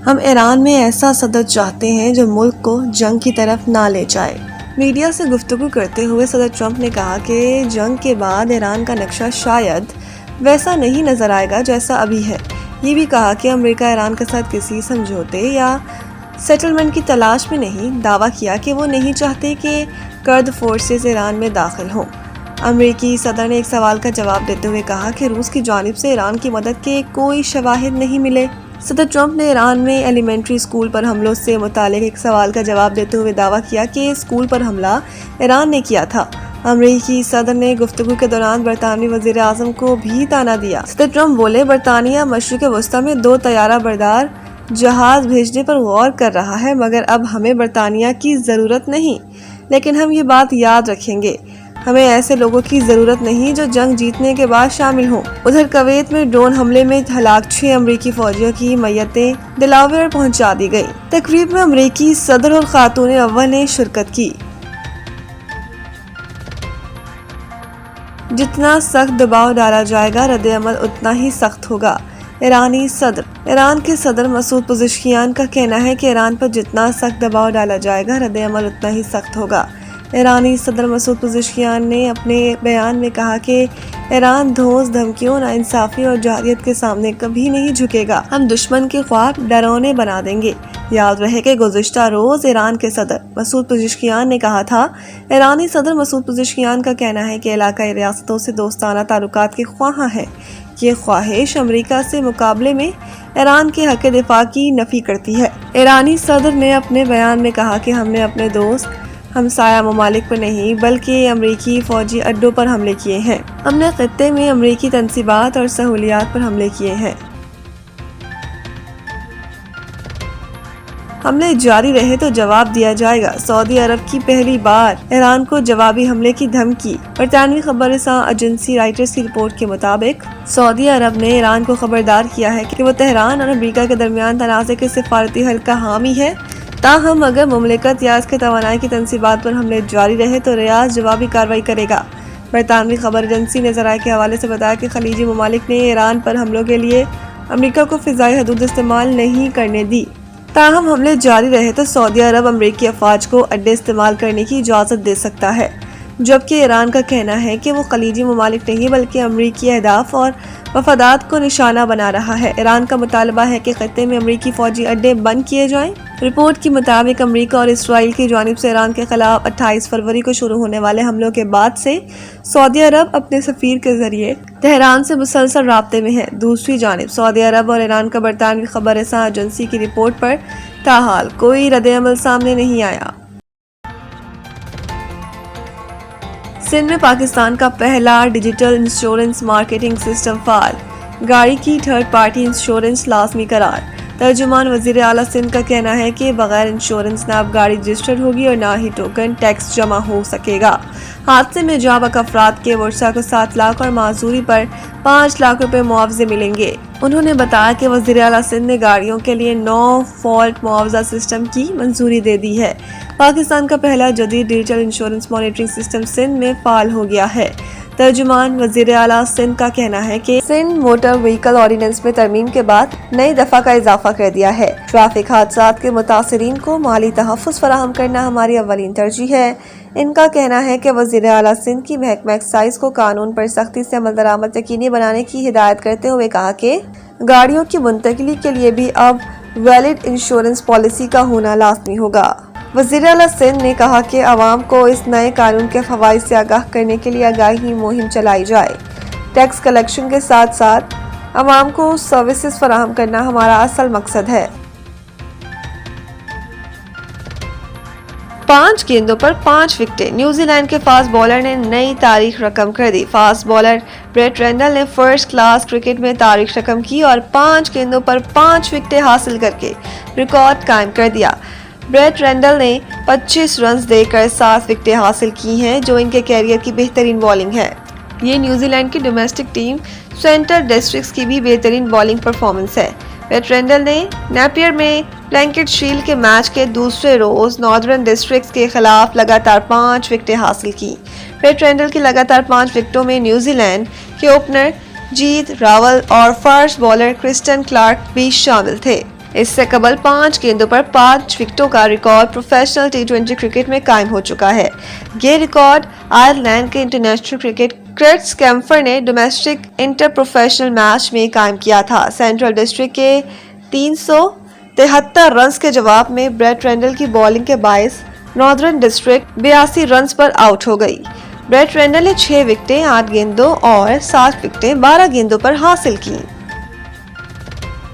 ہم ایران میں ایسا صدر چاہتے ہیں جو ملک کو جنگ کی طرف نہ لے جائے۔ میڈیا سے گفتگو کرتے ہوئے صدر ٹرمپ نے کہا کہ جنگ کے بعد ایران کا نقشہ شاید ویسا نہیں نظر آئے گا جیسا ابھی ہے۔ یہ بھی کہا کہ امریکہ ایران کے ساتھ کسی سمجھوتے یا سیٹلمنٹ کی تلاش میں نہیں، دعویٰ کیا کہ وہ نہیں چاہتے کہ کرد فورسز ایران میں داخل ہوں۔ امریکی صدر نے ایک سوال کا جواب دیتے ہوئے کہا کہ روس کی جانب سے ایران کی مدد کے کوئی شواہد نہیں ملے۔ صدر ٹرمپ نے ایران میں ایلیمنٹری اسکول پر حملوں سے متعلق ایک سوال کا جواب دیتے ہوئے دعویٰ کیا کہ اسکول پر حملہ ایران نے کیا تھا۔ امریکی صدر نے گفتگو کے دوران برطانوی وزیر اعظم کو بھی طعنہ دیا۔ صدر ٹرمپ بولے، برطانیہ مشرق وسطیٰ میں 2 طیارہ بردار جہاز بھیجنے پر غور کر رہا ہے، مگر اب ہمیں برطانیہ کی ضرورت نہیں، لیکن ہم یہ بات یاد رکھیں گے، ہمیں ایسے لوگوں کی ضرورت نہیں جو جنگ جیتنے کے بعد شامل ہوں۔ ادھر کویت میں ڈرون حملے میں ہلاک 6 امریکی فوجیوں کی میتیں ڈلاویئر پہنچا دی گئی۔ تقریب میں امریکی صدر اور خاتون اول نے شرکت کی۔ جتنا سخت دباؤ ڈالا جائے گا، رد عمل اتنا ہی سخت ہوگا۔ ایرانی صدر ایران کے صدر مسعود پزشکیان کا کہنا ہے کہ ایران پر جتنا سخت دباؤ ڈالا جائے گا، رد عمل اتنا ہی سخت ہوگا۔ ایرانی صدر مسعود پزشکیان نے اپنے بیان میں کہا کہ ایران دھوس دھمکیوں، ناانصافی اور جارحیت کے سامنے کبھی نہیں جھکے گا۔ ہم دشمن کے خواب ڈراونے بنا دیں گے۔ یاد رہے کہ گزشتہ روز ایران کے صدر مسعود پزشکیان نے کہا تھا، ایرانی صدر مسعود پزشکیان کا کہنا ہے کہ علاقائی ریاستوں سے دوستانہ تعلقات کے خواہاں ہیں۔ یہ خواہش امریکہ سے مقابلے میں ایران کے حق دفاع کی نفی کرتی ہے۔ ایرانی صدر نے اپنے بیان میں کہا کہ ہم نے اپنے دوست ہمسایہ ممالک پر نہیں بلکہ امریکی فوجی اڈوں پر حملے کیے ہیں۔ ہم نے خطے میں امریکی تنصیبات اور سہولیات پر حملے کیے ہیں۔ حملے جاری رہے تو جواب دیا جائے گا۔ سعودی عرب کی پہلی بار ایران کو جوابی حملے کی دھمکی۔ برطانوی خبر رساں ایجنسی رائٹرز کی رپورٹ کے مطابق سعودی عرب نے ایران کو خبردار کیا ہے کہ وہ تہران اور امریکہ کے درمیان تنازع کے سفارتی حل کا حامی ہے، تاہم اگر مملکت یا اس کے توانائی کی تنصیبات پر حملے جاری رہے تو ریاض جوابی کارروائی کرے گا۔ برطانوی خبر ایجنسی نے ذرائع کے حوالے سے بتایا کہ خلیجی ممالک نے ایران پر حملوں کے لیے امریکہ کو فضائی حدود استعمال نہیں کرنے دی، تاہم حملے جاری رہے تو سعودی عرب امریکی افواج کو اڈے استعمال کرنے کی اجازت دے سکتا ہے، جبکہ ایران کا کہنا ہے کہ وہ خلیجی ممالک نہیں بلکہ امریکی اہداف اور مفادات کو نشانہ بنا رہا ہے۔ ایران کا مطالبہ ہے کہ خطے میں امریکی فوجی اڈے بند کیے جائیں۔ رپورٹ کے مطابق امریکہ اور اسرائیل کی جانب سے ایران کے خلاف 28 فروری کو شروع ہونے والے حملوں کے بعد سے سعودی عرب اپنے سفیر کے ذریعے تہران سے مسلسل رابطے میں ہے۔ دوسری جانب سعودی عرب اور ایران کا برطانوی خبر رساں ایجنسی کی رپورٹ پر تاحال کوئی رد عمل سامنے نہیں آیا۔ سندھ میں پاکستان کا پہلا ڈیجیٹل انشورنس مارکیٹنگ سسٹم فعال، گاڑی کی تھرڈ پارٹی انشورنس لازمی قرار۔ ترجمان وزیر اعلیٰ سندھ کا کہنا ہے کہ بغیر انشورنس نہ اب گاڑی رجسٹرڈ ہوگی اور نہ ہی ٹوکن ٹیکس جمع ہو سکے گا۔ حادثے میں جاں بحق افراد کے ورثاء کو 7 لاکھ اور معذوری پر 5 لاکھ روپے معاوضے ملیں گے۔ انہوں نے بتایا کہ وزیر اعلیٰ سندھ نے گاڑیوں کے لیے نو فالٹ معاوضہ سسٹم کی منظوری دے دی ہے۔ پاکستان کا پہلا جدید digital insurance monitoring system Sindh میں فعال ہو گیا ہے۔ ترجمان وزیر اعلیٰ سندھ کا کہنا ہے کہ سندھ موٹر وہیکل آرڈیننس میں ترمیم کے بعد نئی دفعہ کا اضافہ کر دیا ہے۔ ٹریفک حادثات کے متاثرین کو مالی تحفظ فراہم کرنا ہماری اولین ترجیح ہے۔ ان کا کہنا ہے کہ وزیر اعلیٰ سندھ کی محکمہ ایکسائز کو قانون پر سختی سے عمل درآمد یقینی بنانے کی ہدایت کرتے ہوئے کہا کہ گاڑیوں کی منتقلی کے لیے بھی اب ویلڈ انشورنس پالیسی کا ہونا لازمی ہوگا۔ وزیر اعلیٰ سندھ نے کہا کہ عوام کو اس نئے قانون کے فوائد سے آگاہ کرنے کے لیے آگاہی مہم چلائی جائے۔ ٹیکس کلیکشن کے ساتھ ساتھ عوام کو سروسز فراہم کرنا ہمارا اصل مقصد ہے۔ 5 گیندوں پر 5 وکٹیں، نیوزی لینڈ کے فاسٹ بالر نے نئی تاریخ رقم کر دی۔ فاسٹ بالر بریٹ رینڈل نے فرسٹ کلاس کرکٹ میں تاریخ رقم کی اور 5 گیندوں پر 5 وکٹیں حاصل کر کے ریکارڈ قائم کر دیا۔ بریٹ رینڈل نے 25 رنز دے کر 7 وکٹیں حاصل کی ہیں، جو ان کے کیریئر کی بہترین بالنگ ہے۔ یہ نیوزی لینڈ کی ڈومیسٹک ٹیم سینٹر ڈسٹرکٹس کی بھی بہترین بالنگ پرفارمنس ہے۔ بریٹ رینڈل نے نیپیئر میں پلنکٹ شیلڈ کے میچ کے دوسرے روز ناردرن ڈسٹرکٹس کے خلاف لگاتار 5 وکٹیں حاصل کی۔ بریٹ رینڈل کی لگاتار 5 وکٹوں میں نیوزی لینڈ کے اوپنر جیت راول اور فاسٹ بالر کرسٹن کلارک بھی شامل تھے۔ اس سے قبل 5 گیندوں پر 5 وکٹوں کا ریکارڈ پروفیشنل T20 کرکٹ میں قائم ہو چکا ہے۔ یہ ریکارڈ آئرلینڈ کے انٹرنیشنل کرکٹ کرٹس کیمفر نے ڈومیسٹک انٹر پروفیشنل میچ میں قائم کیا تھا۔ سینٹرل ڈسٹرکٹ کے 373 رنز کے جواب میں بریٹ رینڈل کی بالنگ کے باعث ناردرن ڈسٹرکٹ 82 رنز پر آؤٹ ہو گئی۔ بریٹ رینڈل نے 6 وکٹیں 8 گیندوں اور 7 وکٹیں 12 گیندوں پر حاصل کی۔